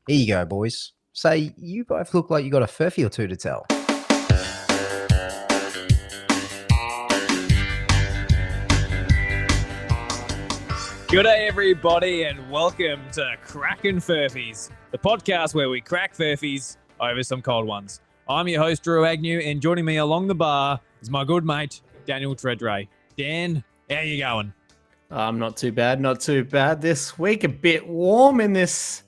Here you go, boys. Say, you both look like you got a Furphy or two to tell. Good day, everybody, and welcome to Crackin Furphys, the podcast where we crack Furphys over some cold ones. I'm your host, Drew Agnew, and joining me along the bar is my good mate, Daniel Treadray. Dan, how you going? Not too bad, not too bad. This week a bit warm in this,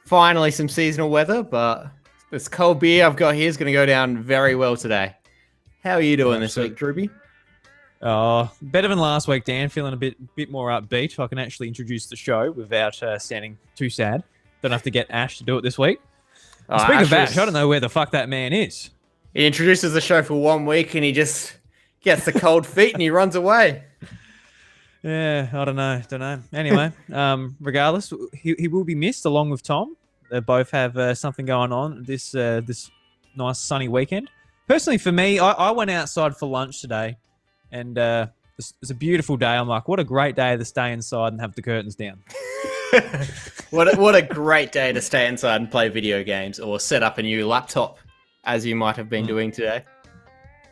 finally some seasonal weather, but this cold beer I've got here is going to go down very well today. How are you doing this week, Drewby? Oh, better than last week, Dan. Feeling a bit more upbeat. I can actually introduce the show without sounding too sad. Don't have to get Ash to do it this week. Speaking of Ash, I don't know where the fuck that man is. He introduces the show for 1 week and he just gets the cold feet and he runs away. Yeah, I don't know. Anyway, regardless, he will be missed along with Tom. They both have something going on this nice sunny weekend. Personally, for me, I went outside for lunch today, and it's a beautiful day. I'm like, what a great day to stay inside and have the curtains down. What a great day to stay inside and play video games or set up a new laptop, as you might have been doing today.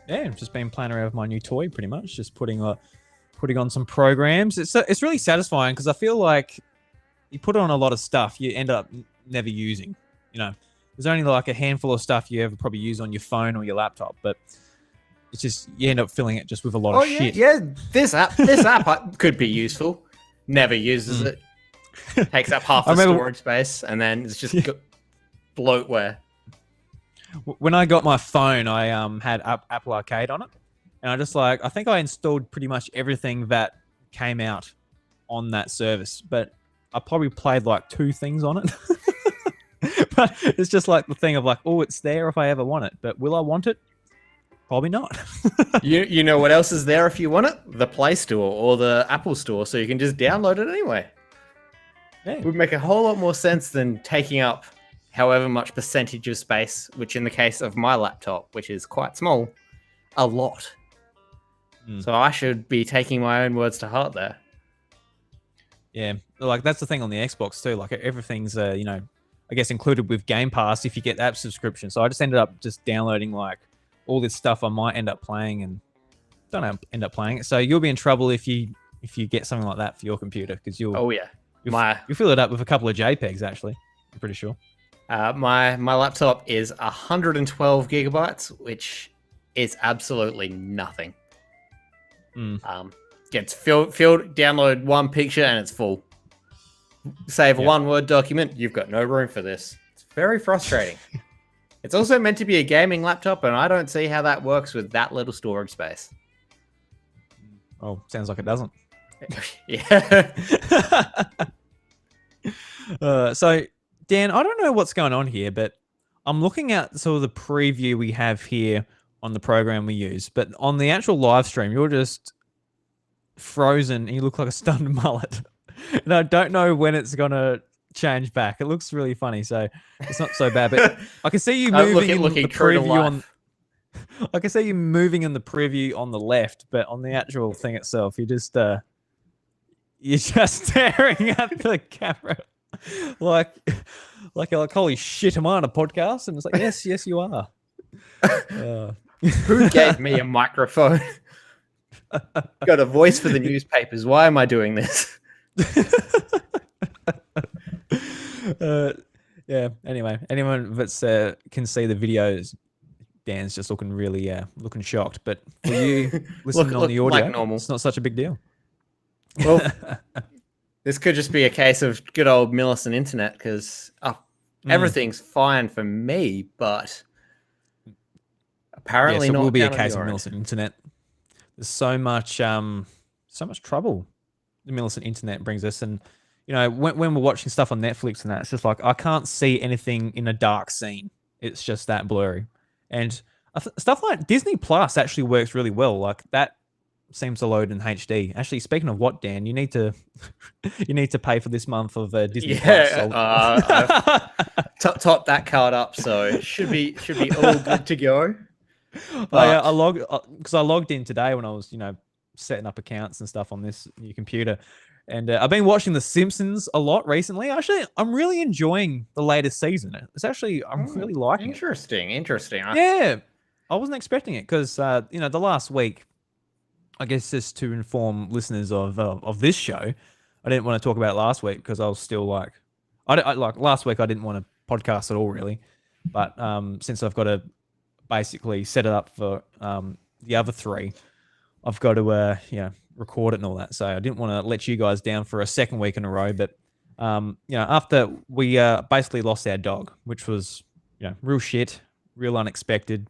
Yeah, I've just been playing around with my new toy, pretty much, just putting on some programs. It's really satisfying because I feel like you put on a lot of stuff you end up never using. You know, there's only like a handful of stuff you ever probably use on your phone or your laptop, but it's just you end up filling it just with a lot of shit. Yeah, this app could be useful. Never uses it. Takes up half the storage space, and then it's just bloatware. When I got my phone, I had Apple Arcade on it. And I think I installed pretty much everything that came out on that service, but I probably played like 2 things on it. But it's just like the thing of like, oh, it's there if I ever want it, but will I want it? Probably not. You know what else is there if you want it? The Play Store or the Apple Store, so you can just download it anyway. Yeah. It would make a whole lot more sense than taking up however much percentage of space, which in the case of my laptop, which is quite small, a lot. So I should be taking my own words to heart there. Yeah, like that's the thing on the Xbox too. Like everything's, I guess included with Game Pass if you get that subscription. So I just ended up just downloading like all this stuff I might end up playing and don't end up playing it. So you'll be in trouble if you get something like that for your computer because you'll fill it up with a couple of JPEGs actually. I'm pretty sure. My laptop is 112 gigabytes, which is absolutely nothing. Gets filled, download one picture and it's full. Save a 1-word document, you've got no room for this. It's very frustrating. It's also meant to be a gaming laptop, and I don't see how that works with that little storage space. Oh, sounds like it doesn't. Yeah. So, Dan, I don't know what's going on here, but I'm looking at sort of the preview we have here on the program we use, but on the actual live stream, you're just frozen and you look like a stunned mullet. And I don't know when it's going to change back. It looks really funny, so it's not so bad, but I can see you moving in the preview I can see you moving in the preview on the left, but on the actual thing itself, you're just staring at the camera like holy shit, am I on a podcast? And it's like, yes, you are. Who gave me a microphone? Got a voice for the newspapers. Why am I doing this? Yeah. Anyway, anyone that's can see the videos, Dan's just looking really looking shocked. But for you listening on the audio, like normal. It's not such a big deal. Well, this could just be a case of good old Millicent internet because everything's fine for me, but apparently it not. Will be a case of Millicent internet. There's so much trouble the Millicent internet brings us, and when we're watching stuff on Netflix and that, it's just like I can't see anything in a dark scene. It's just that blurry, and stuff like Disney Plus actually works really well. Like that seems to load in HD. Actually, speaking of what, Dan, you need to pay for this month of Disney Plus. Top that card up, so it should be all good to go. But I logged in today when I was setting up accounts and stuff on this new computer. And I've been watching The Simpsons a lot recently. Actually, I'm really enjoying the latest season. It's actually, I'm really liking it. Interesting. Yeah, I wasn't expecting it because, the last week, I guess just to inform listeners of this show, I didn't want to talk about it last week because I was still like, last week I didn't want to podcast at all really, but since I've got to basically set it up for the other three, I've got to record it and all that. So I didn't want to let you guys down for a second week in a row. But after we basically lost our dog, which was real shit, real unexpected,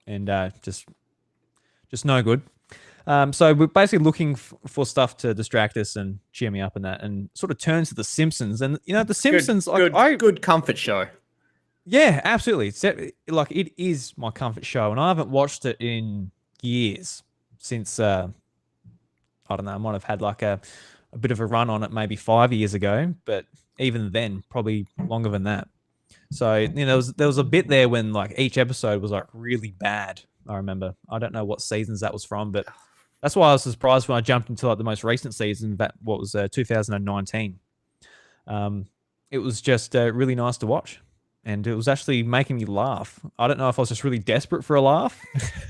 and just no good. So we're basically looking Good, for stuff to distract us and cheer me up and that, and sort of turns to The Simpsons. And The Simpsons, good comfort show. Yeah, absolutely. It is my comfort show, and I haven't watched it in years since I don't know. I might have had like a bit of a run on it maybe 5 years ago, but even then, probably longer than that. So there was a bit there when like each episode was like really bad. I remember. I don't know what seasons that was from, but that's why I was surprised when I jumped into like the most recent season. That what was 2019. It was just really nice to watch. And it was actually making me laugh. I don't know if I was just really desperate for a laugh.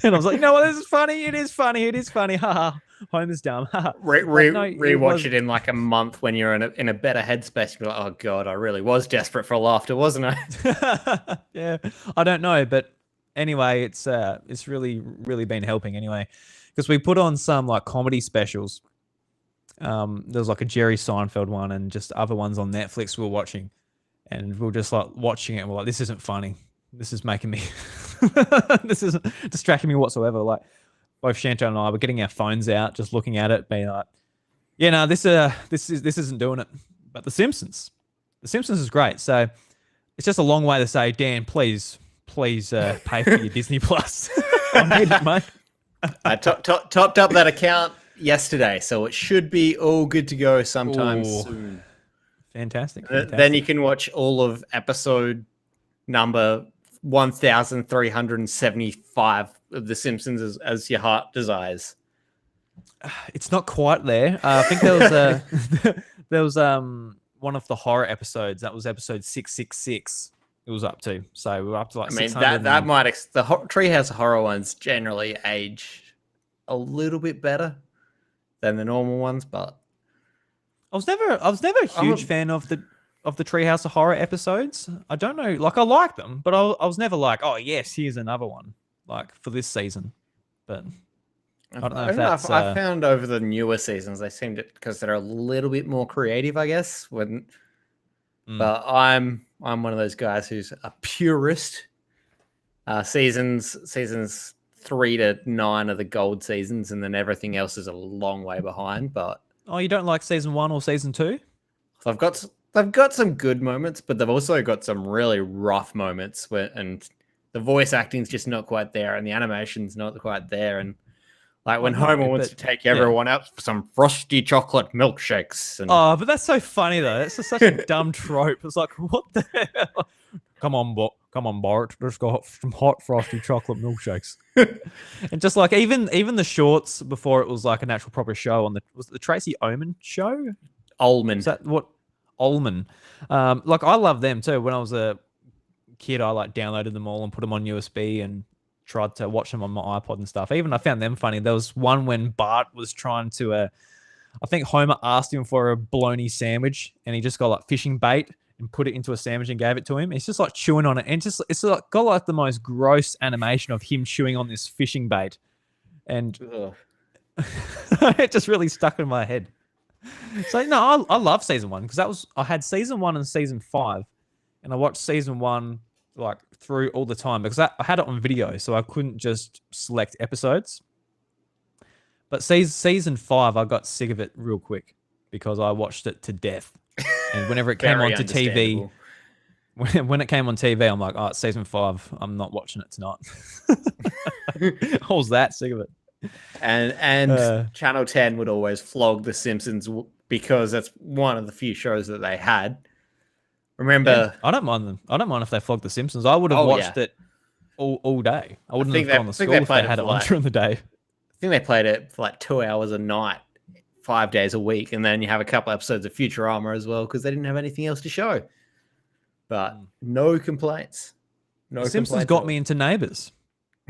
And I was like, you know what, this is funny. It is funny. Haha. Homer's dumb. Rewatch it in like a month when you're in a better headspace. You're like, oh God, I really was desperate for laughter, wasn't I? Yeah, I don't know. But anyway, it's really, really been helping anyway. Because we put on some like comedy specials. There was like a Jerry Seinfeld one and just other ones on Netflix we were watching. And we were just like watching it and we're like, this isn't funny. This is making me, this isn't distracting me whatsoever. Like both Chantal and I were getting our phones out, just looking at it, being like, yeah, no, this isn't doing it. But The Simpsons is great. So it's just a long way to say, Dan, please pay for your Disney Plus. I need it, mate. I topped up that account yesterday, so it should be all good to go sometime soon. Fantastic. Then you can watch all of episode number 1375 of The Simpsons as your heart desires. It's not quite there. I think there was one of the horror episodes. That was episode 666. It was up to. So we were up to like 600. That might the Treehouse horror ones generally age a little bit better than the normal ones, but I was never a huge fan of the Treehouse of Horror episodes. I don't know, like I like them, but I was never like, oh yes, here's another one, like for this season. But I don't know if that's. I found over the newer seasons they seem to, because they're a little bit more creative, I guess. But I'm one of those guys who's a purist. Seasons 3 to 9 are the gold seasons, and then everything else is a long way behind. But oh, you don't like season 1 or season 2? So they've got some good moments, but they've also got some really rough moments and the voice acting's just not quite there, and the animation's not quite there, and like when Homer wants to take everyone out for some frosty chocolate milkshakes. And oh, but that's so funny though. That's just such a dumb trope. It's like, what the hell? Come on, Bart. Let's go some hot frosty chocolate milkshakes. And just like even the shorts before it was like an actual proper show on was it the Tracy Ullman show? Ullman. Is that what? Ullman. Like I love them too. When I was a kid, I like downloaded them all and put them on USB and tried to watch them on my iPod and stuff. Even I found them funny. There was one when Bart was trying to, I think Homer asked him for a bologna sandwich, and he just got like fishing bait and put it into a sandwich and gave it to him. It's just like chewing on it, and it's like got like the most gross animation of him chewing on this fishing bait, and it just really stuck in my head. So no, I love season 1 because I had season 1 and season 5, and I watched season 1 like through all the time because I had it on video, so I couldn't just select episodes. But season 5, I got sick of it real quick because I watched it to death. And whenever it came onto TV, when it came on TV, I'm like, oh, it's season 5. I'm not watching it tonight. I was that sick of it. And Channel 10 would always flog The Simpsons because that's one of the few shows that they had. Remember, yeah, I don't mind them. I don't mind if they flog The Simpsons. I would have watched it all day. I wouldn't have gone to school if they had it on during the day. think they played it for like 2 hours a night, 5 days a week, and then you have a couple episodes of Futurama as well because they didn't have anything else to show. But no complaints. No The Simpsons got me into Neighbours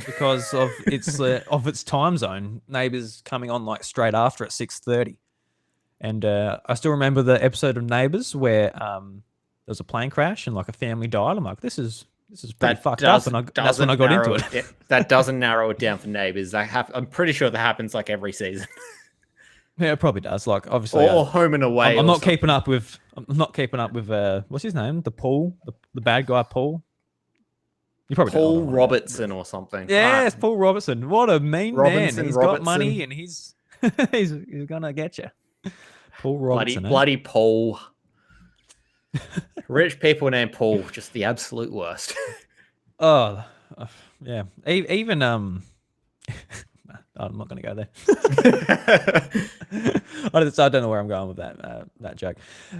because of its time zone. Neighbours coming on like straight after at 6:30, and I still remember the episode of Neighbours where there was a plane crash and like a family died. I'm like, this is pretty fucked up, and that's when I got into it. That doesn't narrow it down for Neighbours. I'm pretty sure that happens like every season. Yeah, it probably does. Like obviously, or Home and Away. I'm not keeping up with. I'm not keeping up with. What's his name? The bad guy Paul. You probably Paul Robertson or something. Yeah, it's Paul Robertson. What a mean man. He's got Robertson. money and he's he's gonna get you. Paul Robertson. Bloody Paul. Rich people named Paul, just the absolute worst. Oh, yeah. Even I'm not going to go there. I don't know where I'm going with that joke.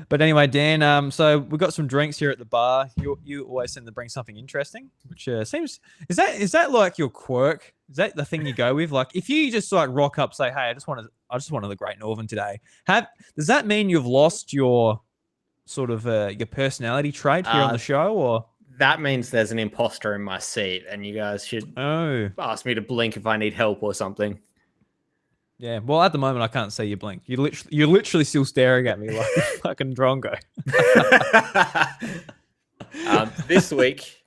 But anyway, Dan. So we've got some drinks here at the bar. You always seem to bring something interesting, which seems is that like your quirk? Is that the thing you go with? Like if you just like rock up, say, hey, I just wanted the Great Northern today. Does that mean you've lost your sort of your personality trait here on the show, or? That means there's an imposter in my seat, and you guys should ask me to blink if I need help or something. Yeah, well, at the moment, I can't see you blink. You're literally still staring at me like a fucking drongo. This week,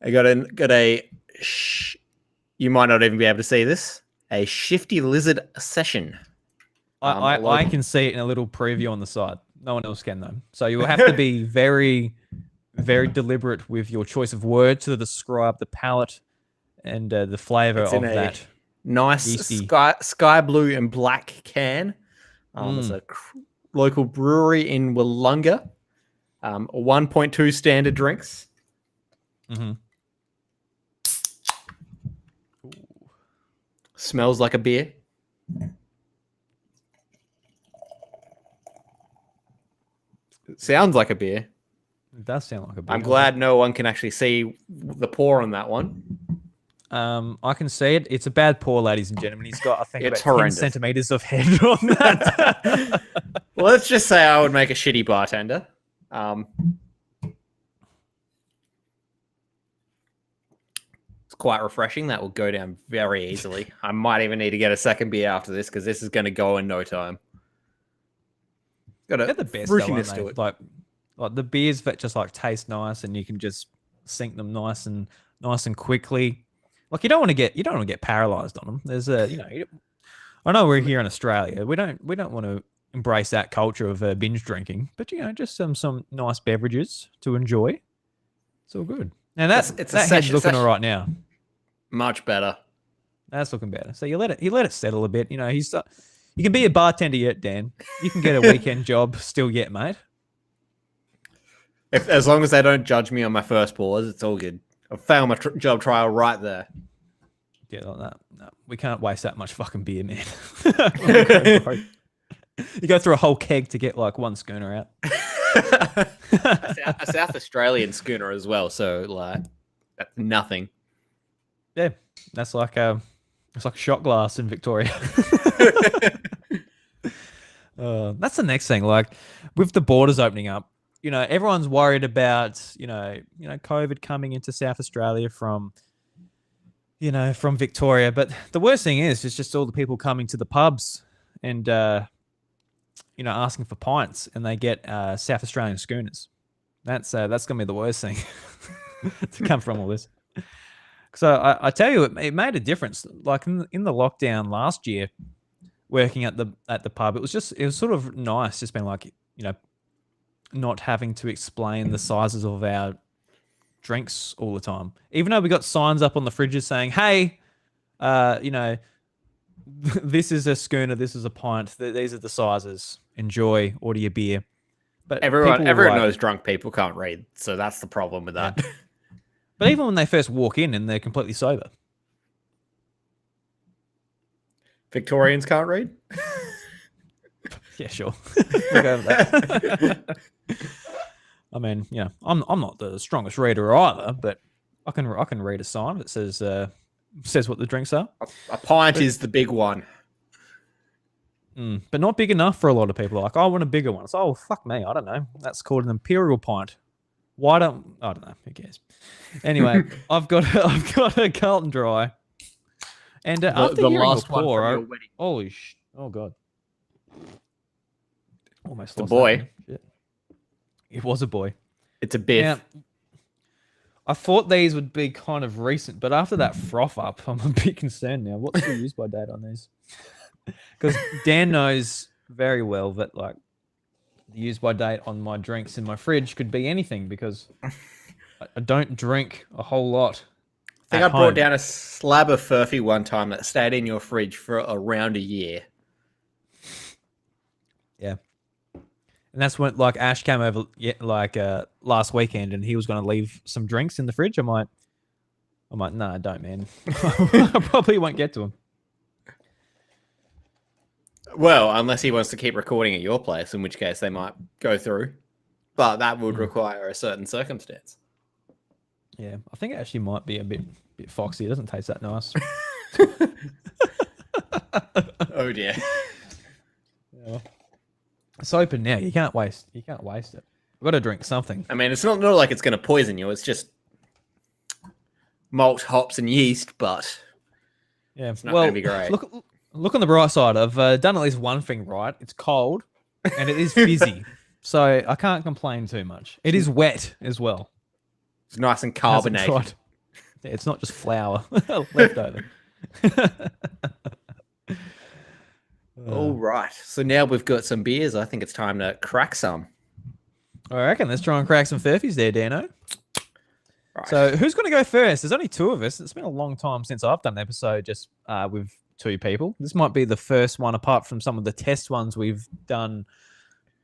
I got a you might not even be able to see this, a Shifty Lizard session. I can see it in a little preview on the side. No one else can, though. So you will have to be very... very deliberate with your choice of words to describe the palate and the flavor of that nice sky blue and black can. It's a local brewery in Wollonga. 1.2 standard drinks. Mm-hmm. Smells like a beer. It sounds like a beer. It does sound like a beer. I'm glad no one can actually see the pour on that one. I can see it. It's a bad pour, ladies and gentlemen. He's got, I think, it's about horrendous. 10 centimeters of head on that. Well, let's just say I would make a shitty bartender. It's quite refreshing. That will go down very easily. I might even need to get a second beer after this because this is going to go in no time. Got a the best fruitiness to it. Like the beers that just like taste nice and you can just sink them nice and quickly. Like you don't want to get paralyzed on them. There's I know we're here in Australia. We don't want to embrace that culture of binge drinking, but just some nice beverages to enjoy. It's all good. Now that head's looking all right now. Much better. That's looking better. So you let it settle a bit. You can be a bartender yet, Dan. You can get a weekend job still yet, mate. As long as they don't judge me on my first pours, it's all good. I failed my job trial right there. Yeah, like that. No, we can't waste that much fucking beer, man. You go through a whole keg to get like one schooner out. a South Australian schooner as well, so like that's nothing. Yeah, that's like it's like a shot glass in Victoria. That's the next thing. Like with the borders opening up, everyone's worried about, COVID coming into South Australia from Victoria. But the worst thing is just all the people coming to the pubs and, asking for pints, and they get South Australian schooners. That's going to be the worst thing to come from all this. So I tell you, it made a difference. Like in the lockdown last year, working at the pub, it was sort of nice, just being like, not having to explain the sizes of our drinks all the time. Even though we got signs up on the fridges saying, hey, this is a schooner, this is a pint, these are the sizes. Enjoy, order your beer. But everyone knows drunk people can't read, so that's the problem with that. Yeah. But even when they first walk in and they're completely sober. Victorians can't read? Yeah, sure. We'll go over that. I mean, I'm not the strongest reader either, but I can read a sign that says says what the drinks are. A pint is the big one. But not big enough for a lot of people. Like, I want a bigger one. It's, oh, fuck me. I don't know. That's called an imperial pint. I don't know. Who cares? Anyway, I've got a Carlton Dry. And after the hearing last your one pour, from your wedding. Oh, God. Almost The lost boy. that one. Shit. It was a boy. It's a biff. Now, I thought these would be kind of recent, but after that froth up, I'm a bit concerned now. What's the use by date on these? Because Dan knows very well that like the use by date on my drinks in my fridge could be anything because I don't drink a whole lot. I think I brought down a slab of Furphy one time that stayed in your fridge for around a year. Yeah. And that's when like Ash came over last weekend and he was going to leave some drinks in the fridge. I'm like, no, don't, man. I probably won't get to them. Well, unless he wants to keep recording at your place, in which case they might go through. But that would require a certain circumstance. Yeah, I think it actually might be a bit foxy. It doesn't taste that nice. Oh dear. Yeah. It's open now. You can't waste it. I've got to drink something. I mean, it's not like it's going to poison you. It's just malt, hops, and yeast, but yeah, it's not going to be great. Look on the bright side. I've done at least one thing right. It's cold, and it is fizzy, so I can't complain too much. It is wet as well. It's nice and carbonated. Yeah, it's not just flour left over. All right. So now we've got some beers. I think it's time to crack some. I reckon. Let's try and crack some Furphys there, Dano. Right. So who's going to go first? There's only two of us. It's been a long time since I've done an episode just with two people. This might be the first one apart from some of the test ones we've done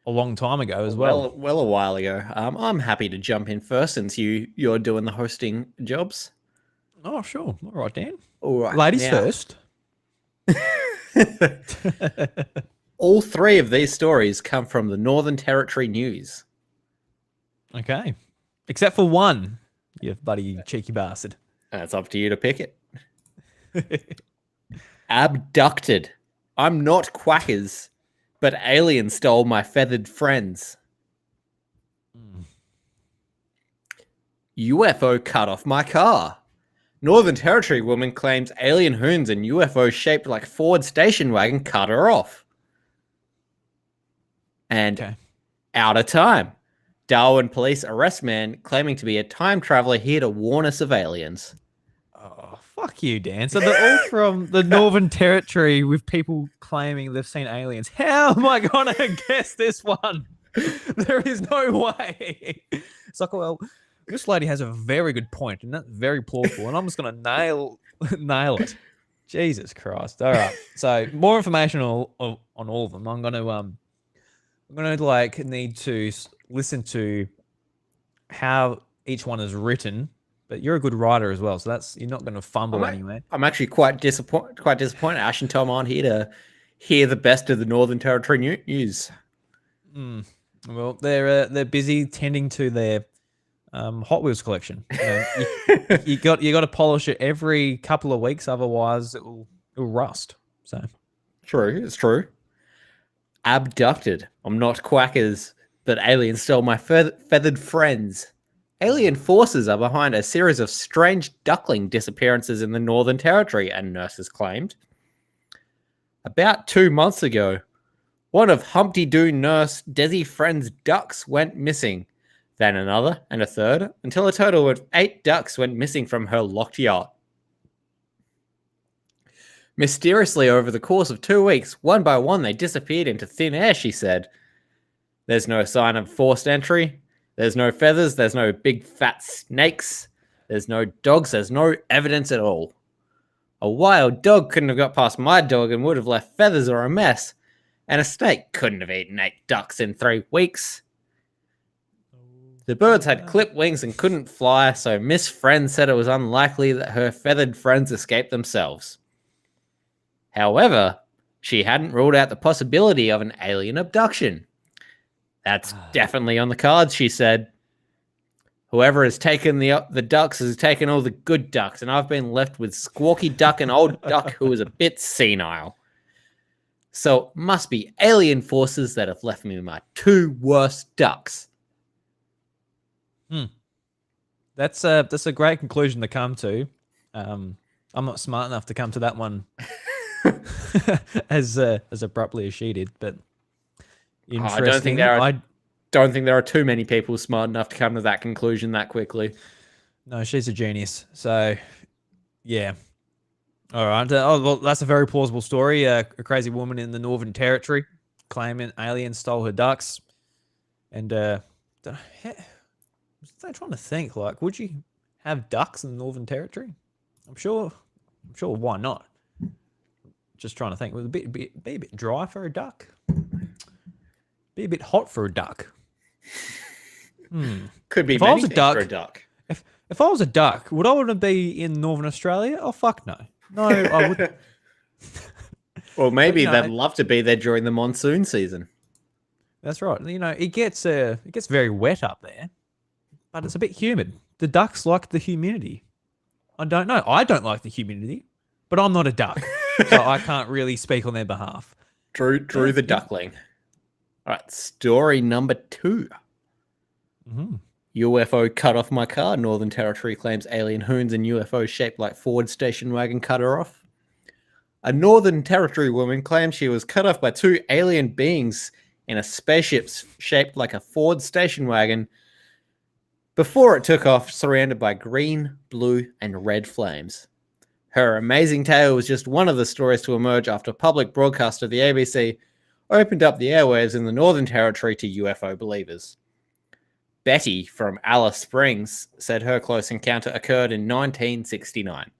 a long time ago as well. Well, a while ago. I'm happy to jump in first since you're doing the hosting jobs. Oh, sure. All right, Dan. All right. Ladies first. All three of these stories come from the Northern Territory News. Okay. Except for one, you bloody cheeky bastard. It's up to you to pick it. Abducted. I'm not quackers, but aliens stole my feathered friends. UFO cut off my car. Northern Territory woman claims alien hoons and UFO shaped like Ford station wagon cut her off. And out of time. Darwin police arrest man claiming to be a time traveler here to warn us of aliens. Oh, fuck you, Dan. So they're all from the Northern Territory with people claiming they've seen aliens. How am I going to guess this one? There is no way. It's like, well, this lady has a very good point, and that's very plausible, and I'm just going to nail it. Jesus Christ. All right. So more information on all of them. I'm going to need to listen to how each one is written, but you're a good writer as well, so you're not going to fumble anyway. I'm actually quite disappointed. Ash and Tom aren't here to hear the best of the Northern Territory news. Well, they're busy tending to their Hot Wheels collection. You got to polish it every couple of weeks, otherwise it'll rust. So true, it's true. Abducted. I'm not quackers, but aliens stole my feathered friends. Alien forces are behind a series of strange duckling disappearances in the Northern Territory, and nurses claimed. About 2 months ago, one of Humpty Doo nurse Desi Friend's ducks went missing. Then another and a third, until a total of 8 ducks went missing from her locked yacht. Mysteriously, over the course of 2 weeks, one by one they disappeared into thin air, she said. There's no sign of forced entry. There's no feathers. There's no big fat snakes. There's no dogs. There's no evidence at all. A wild dog couldn't have got past my dog and would have left feathers or a mess. And a snake couldn't have eaten 8 ducks in 3 weeks. The birds had clipped wings and couldn't fly, so Miss Friend said it was unlikely that her feathered friends escaped themselves. However, she hadn't ruled out the possibility of an alien abduction. That's definitely on the cards, she said. Whoever has taken the ducks has taken all the good ducks, and I've been left with Squawky Duck and Old Duck, who is a bit senile. So it must be alien forces that have left me with my 2 worst ducks. That's a great conclusion to come to. I'm not smart enough to come to that one as abruptly as she did, but interesting. I don't think there are too many people smart enough to come to that conclusion that quickly. No, she's a genius. So, yeah. All right. Well, that's a very plausible story. A crazy woman in the Northern Territory claiming aliens stole her ducks. And I'm trying to think, like, would you have ducks in the Northern Territory? I'm sure. Why not? Just trying to think. Would it be a bit dry for a duck? Be a bit hot for a duck. Could be if I was a duck, duck for a duck. If I was a duck, would I want to be in Northern Australia? Oh, fuck no. No, I wouldn't. Well, maybe they'd love to be there during the monsoon season. That's right. You know, it gets very wet up there, but it's a bit humid. The ducks like the humidity. I don't know. I don't like the humidity, but I'm not a duck, so I can't really speak on their behalf. Drew the duckling. All right, story number 2. UFO cut off my car. Northern Territory claims alien hoons and UFO shaped like Ford station wagon cut her off. A Northern Territory woman claims she was cut off by 2 alien beings in a spaceship shaped like a Ford station wagon before it took off, surrounded by green, blue, and red flames. Her amazing tale was just one of the stories to emerge after public broadcaster the ABC opened up the airwaves in the Northern Territory to UFO believers. Betty from Alice Springs said her close encounter occurred in 1969.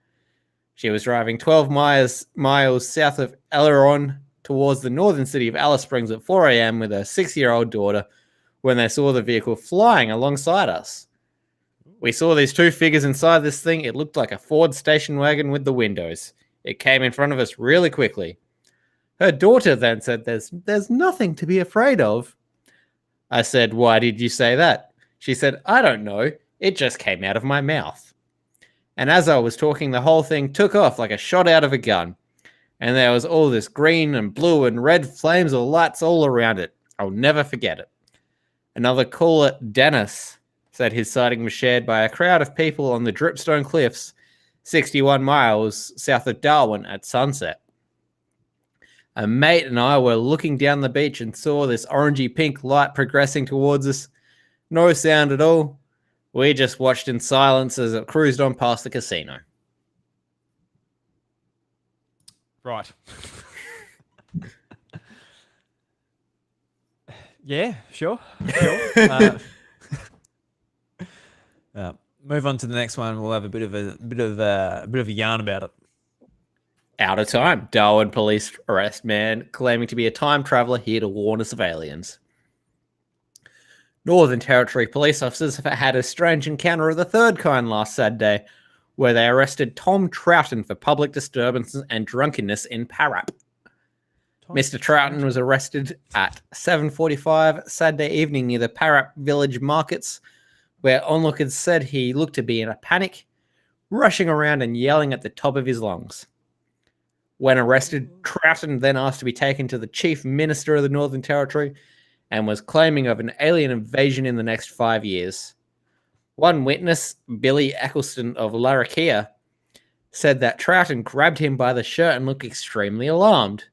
She was driving 12 miles south of Aileron towards the northern city of Alice Springs at 4 a.m. with her 6-year-old daughter when they saw the vehicle flying alongside us. We saw these 2 figures inside this thing. It looked like a Ford station wagon with the windows. It came in front of us really quickly. Her daughter then said, there's nothing to be afraid of. I said, why did you say that? She said, I don't know. It just came out of my mouth. And as I was talking, the whole thing took off like a shot out of a gun. And there was all this green and blue and red flames or lights all around it. I'll never forget it. Another caller, Dennis, said his sighting was shared by a crowd of people on the Dripstone Cliffs, 61 miles south of Darwin at sunset. A mate and I were looking down the beach and saw this orangey pink light progressing towards us. No sound at all. We just watched in silence as it cruised on past the casino. Right. Yeah, sure. Move on to the next one. We'll have a bit of a yarn about it. Out of time. Darwin police arrest man claiming to be a time traveler here to warn us of aliens. Northern Territory police officers have had a strange encounter of the third kind last Saturday, where they arrested Tom Troughton for public disturbances and drunkenness in Parrap. Mr. Troughton was arrested at 7:45 Saturday evening near the Parrap village markets, where onlookers said he looked to be in a panic, rushing around and yelling at the top of his lungs. When arrested, Troughton then asked to be taken to the Chief Minister of the Northern Territory and was claiming of an alien invasion in the next 5 years. One witness, Billy Eccleston of Larrakia, said that Troughton grabbed him by the shirt and looked extremely alarmed.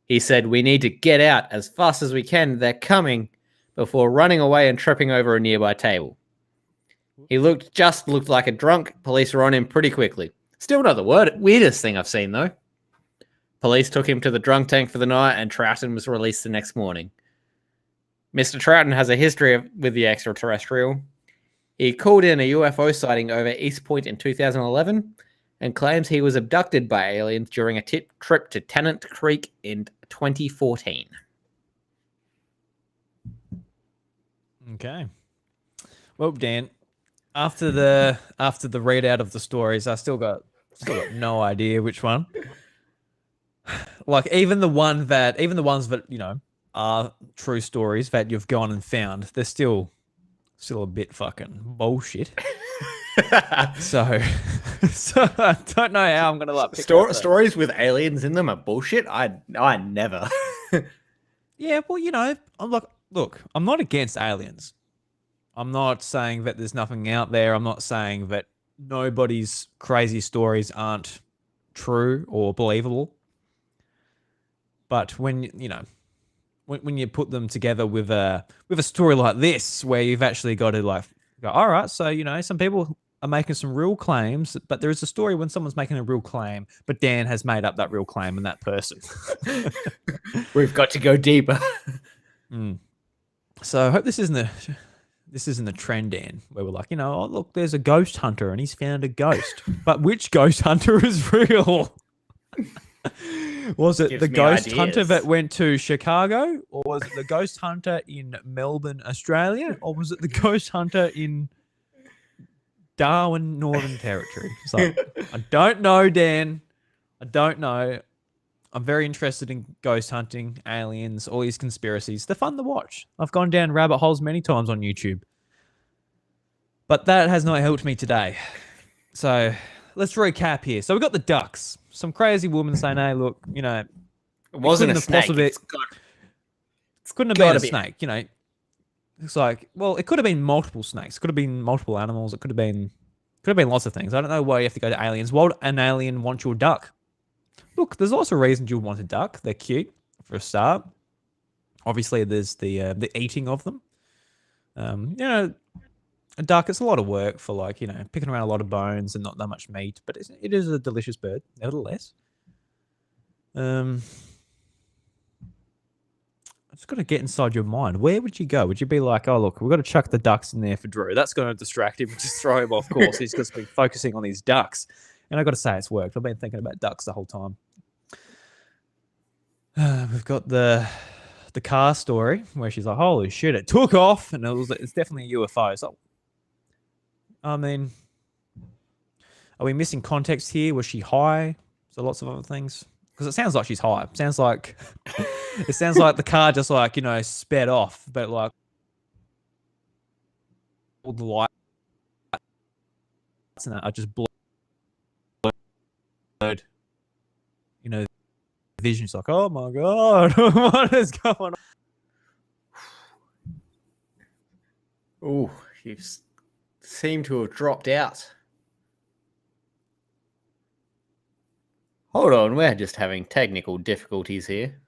He said, "We need to get out as fast as we can. They're coming," before running away and tripping over a nearby table. He looked like a drunk. Police were on him pretty quickly. Still not the weirdest thing I've seen, though. Police took him to the drunk tank for the night, and Troughton was released the next morning. Mr. Troughton has a history with the extraterrestrial. He called in a UFO sighting over East Point in 2011 and claims he was abducted by aliens during a trip to Tennant Creek in 2014. Okay. Well, Dan, after the readout of the stories, I still got no idea which one. Like even the ones that are true stories that you've gone and found, they're still still a bit fucking bullshit. So, so I don't know how I'm gonna like pick up those. Stories with aliens in them are bullshit. I never. Yeah, well, you know, I'm like, look, I'm not against aliens. I'm not saying that there's nothing out there. I'm not saying that nobody's crazy stories aren't true or believable. But when you know, when you put them together with a story like this, where you've actually got to like go, all right, so you know, some people are making some real claims, but there is a story when someone's making a real claim, but Dan has made up that real claim and that person. We've got to go deeper. So I hope this isn't a trend, Dan, where we're like, you know, oh look, there's a ghost hunter and he's found a ghost, but which ghost hunter is real? Was it the ghost hunter that went to Chicago, or was it the ghost hunter in Melbourne, Australia, or was it the ghost hunter in Darwin, Northern Territory? It's like, I don't know, Dan. I don't know. I'm very interested in ghost hunting, aliens, all these conspiracies. They're fun to watch. I've gone down rabbit holes many times on YouTube. But that has not helped me today. So let's recap here. So we've got the ducks. Some crazy woman saying, hey, look, you know, it wasn't a snake. It couldn't have been a snake, you know. It's like, well, it could have been multiple snakes. It could have been multiple animals. It could have been lots of things. I don't know why you have to go to aliens. Why would an alien want your duck? Look, there's lots of reasons you want a duck. They're cute, for a start. Obviously, there's the eating of them. You know, a duck, it's a lot of work for, like, you know, picking around a lot of bones and not that much meat, but it is a delicious bird, nevertheless. I just got to get inside your mind. Where would you go? Would you be like, oh, look, we've got to chuck the ducks in there for Drew. That's going to distract him and just throw him off course. He's just been focusing on these ducks. And I've got to say, it's worked. I've been thinking about ducks the whole time. We've got the car story where she's like, holy shit, it took off. And it's definitely a UFO. So, I mean, are we missing context here? Was she high? So lots of other things. Because it sounds like she's high. It sounds like the car just, like, you know, sped off. But like all the lights and that are just blurred. You know, vision. It's like, oh my god, what is going on? Oh, you seem to have dropped out. Hold on, we're just having technical difficulties here.